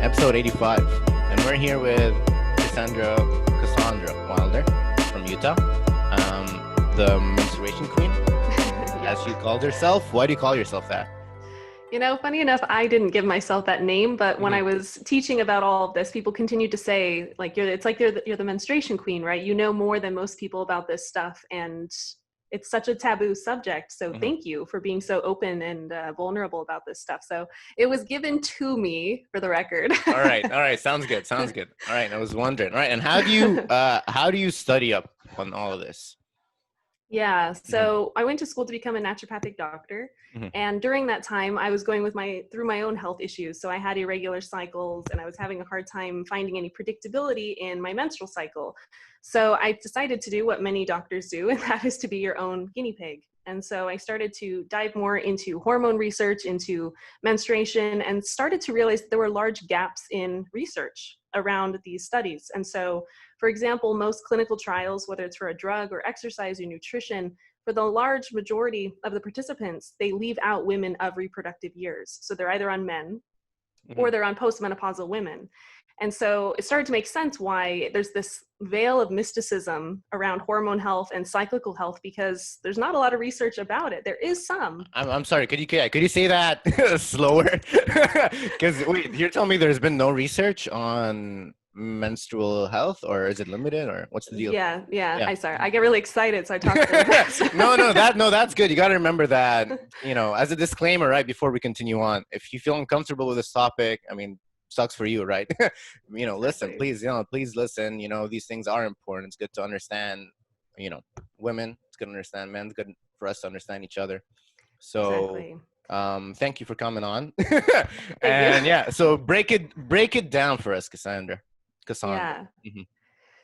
episode 85. And we're here with Cassandra Wilder from Utah, the menstruation queen, as she called herself. Why do you call yourself that? You know, funny enough, I didn't give myself that name, but when I was teaching about all of this, people continued to say, like, you're the menstruation queen, right? You know more than most people about this stuff, and it's such a taboo subject. So thank you for being so open and vulnerable about this stuff. So it was given to me, for the record. All right. Sounds good. All right, I was wondering. All right, and how do you study up on all of this? Yeah, so I went to school to become a naturopathic doctor, and during that time I was going through my own health issues. So I had irregular cycles and I was having a hard time finding any predictability in my menstrual cycle. So I decided to do what many doctors do, and that is to be your own guinea pig. And so I started to dive more into hormone research, into menstruation, and started to realize that there were large gaps in research around these studies. And so, for example, most clinical trials, whether it's for a drug or exercise or nutrition, for the large majority of the participants, they leave out women of reproductive years. So they're either on men or they're on postmenopausal women. And so it started to make sense why there's this veil of mysticism around hormone health and cyclical health, because there's not a lot of research about it. There is some. I'm sorry. Could you say that slower? Because wait, you're telling me there's been no research on menstrual health, or is it limited, or what's the deal? Yeah. I'm sorry. I get really excited, so I talk really fast. That's good. You got to remember that, as a disclaimer, right before we continue on, if you feel uncomfortable with this topic, I mean, sucks for you, right? Listen, please listen. These things are important. It's good to understand, women. It's good to understand men. It's good for us to understand each other. So, thank you for coming on. So break it down for us, Cassandra. Yeah.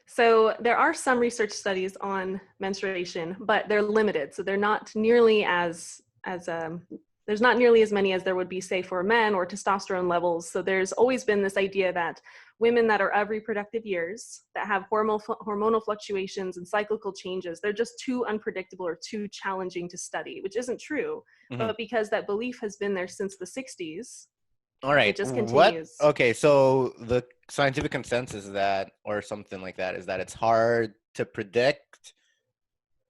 So there are some research studies on menstruation, but they're limited. So they're not nearly there's not nearly as many as there would be, say, for men or testosterone levels. So there's always been this idea that women that are of reproductive years, that have hormonal fluctuations and cyclical changes, they're just too unpredictable or too challenging to study, which isn't true. But because that belief has been there since the 60s, all right, it just continues. Okay, so the scientific consensus is that, or something like that, is that it's hard to predict.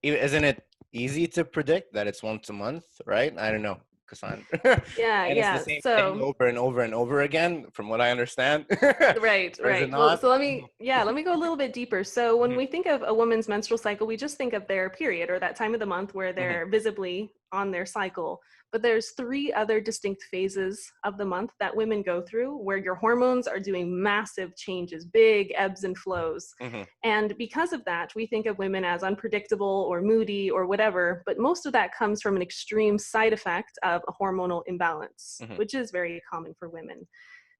Isn't it easy to predict that it's once a month, right? I don't know, Cassandra. It's the same thing over and over and over again, from what I understand. Right. Well, so let me go a little bit deeper. So when we think of a woman's menstrual cycle, we just think of their period, or that time of the month where they're visibly on their cycle. But there's 3 other distinct phases of the month that women go through, where your hormones are doing massive changes, big ebbs and flows. And because of that, we think of women as unpredictable or moody or whatever, but most of that comes from an extreme side effect of a hormonal imbalance, which is very common for women.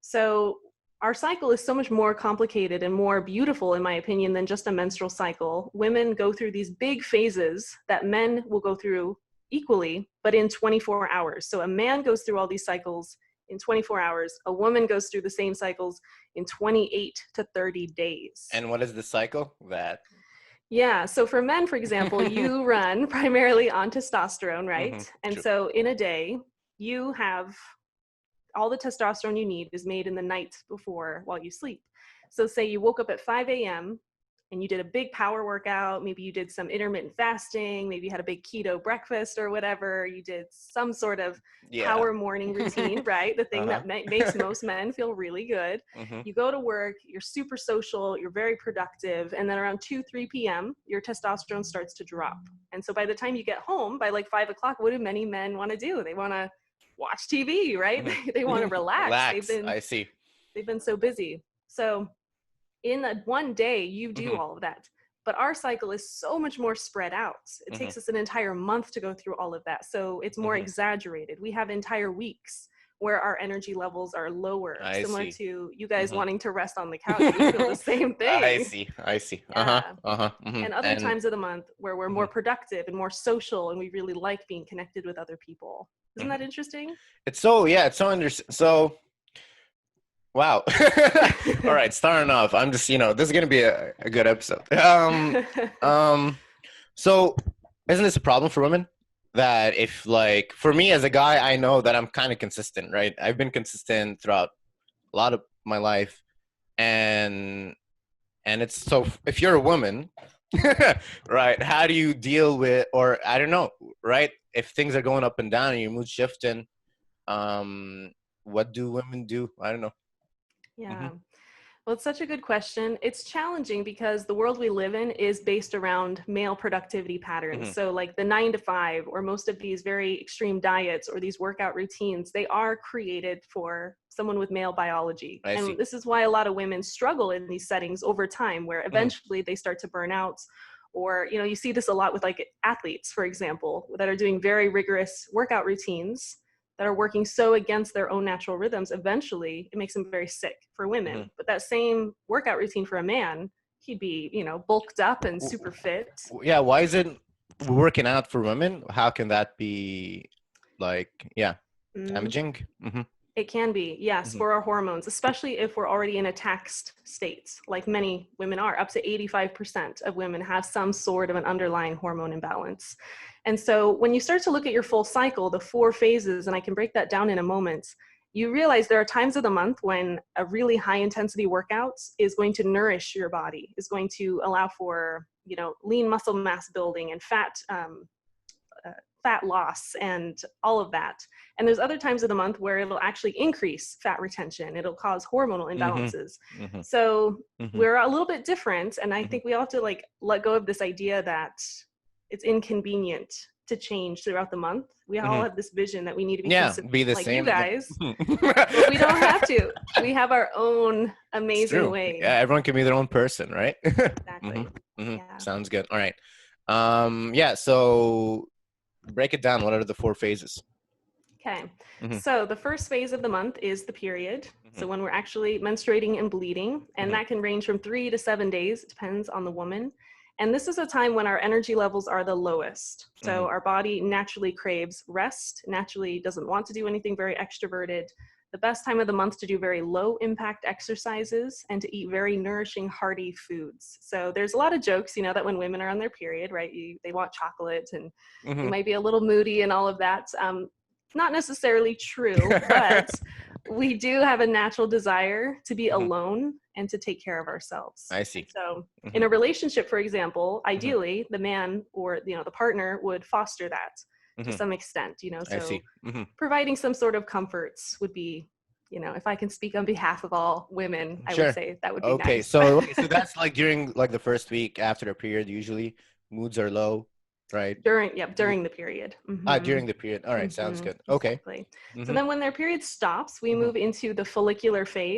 So our cycle is so much more complicated and more beautiful, in my opinion, than just a menstrual cycle. Women go through these big phases that men will go through equally, but in 24 hours. So a man goes through all these cycles in 24 hours. A woman goes through the same cycles in 28 to 30 days. And what is the cycle? Yeah. So for men, for example, you run primarily on testosterone, right? And so in a day, you have all the testosterone you need is made in the night before while you sleep. So say you woke up at 5 a.m. and you did a big power workout, maybe you did some intermittent fasting, maybe you had a big keto breakfast or whatever, you did some sort of power morning routine, right? The thing that makes most men feel really good. You go to work, you're super social, you're very productive, and then around 2-3 p.m., your testosterone starts to drop. And so by the time you get home, by like 5 o'clock, what do many men want to do? They want to watch TV, right? They want to relax. They've been so busy. So in that one day, you do all of that. But our cycle is so much more spread out. It takes us an entire month to go through all of that. So it's more exaggerated. We have entire weeks where our energy levels are lower, similar to you guys wanting to rest on the couch. We feel the same thing. I see. And other times of the month where we're more productive and more social, and we really like being connected with other people. Isn't that interesting? Wow. All right, starting off, I'm just, this is going to be a good episode. So isn't this a problem for women? That if, for me as a guy, I know that I'm kind of consistent, right? I've been consistent throughout a lot of my life, and it's so if you're a woman, right? How do you deal with, or I don't know, right? If things are going up and down and your mood shifting, what do women do? I don't know. Yeah. Mm-hmm. Well, it's such a good question. It's challenging because the world we live in is based around male productivity patterns. Mm-hmm. So, like the 9 to 5, or most of these very extreme diets or these workout routines, they are created for someone with male biology. I And see. this is why a lot of women struggle in these settings over time, where Mm-hmm. eventually they start to burn out. Or, you know, you see this a lot with like athletes, for example, that are doing very rigorous workout routines that are working so against their own natural rhythms. Eventually it makes them very sick for Mm-hmm. women. But that same workout routine for a man, he'd be, you know, bulked up and super fit. Yeah, why is it working out for women? How can that be, like, yeah, Mm, damaging? Mm-hmm. it can be, yes, Mm-hmm. for our hormones, especially if we're already in a taxed state, like many women are. Up to 85% of women have some sort of an underlying hormone imbalance. And so when you start to look at your full cycle, the 4 phases, and I can break that down in a moment, you realize there are times of the month when a really high intensity workout is going to nourish your body, is going to allow for, you know, lean muscle mass building and uh, fat loss and all of that. And there's other times of the month where it'll actually increase fat retention. It'll cause hormonal imbalances. Mm-hmm. So Mm-hmm. we're a little bit different. And I Mm-hmm. think we all have to like let go of this idea that it's inconvenient to change throughout the month. We all Mm-hmm. have this vision that we need to be Yeah, consistent be the like you same. guys, but we don't have It's to. We have our own amazing true. way. Yeah, everyone can be their own person, right? Mm-hmm. Exactly. Mm-hmm. Yeah. Sounds good. All right. Yeah, so break it down. What are the 4 phases? Okay, Mm-hmm. so the first phase of the month is the period. Mm-hmm. So when we're actually menstruating and bleeding, and Mm-hmm. that can range from 3 to 7 days, it depends on the woman. And this is a time when our energy levels are the lowest. Mm-hmm. So our body naturally craves rest, naturally doesn't want to do anything very extroverted. The best time of the month to do very low impact exercises and to eat very nourishing, hearty foods. So there's a lot of jokes, you know, that when women are on their period, right, they want chocolate and they Mm-hmm. might be a little moody and all of that. Not necessarily true, but we do have a natural desire to be Mm-hmm. alone and to take care of ourselves. I And see. so Mm-hmm. in a relationship, for example, Mm-hmm. ideally the man or, you know, the partner would foster that to Mm-hmm. some extent, you know, I so see. Mm-hmm. providing some sort of comforts would be, you know, if I can speak on behalf of all women, I would Sure. say that would be Okay. nice. So that's like during like the first week after the period, usually moods are low, right? During the period. During the period. All right, sounds good. Okay. Exactly. So Mm-hmm. then when their period stops, we Mm-hmm. move into the follicular phase.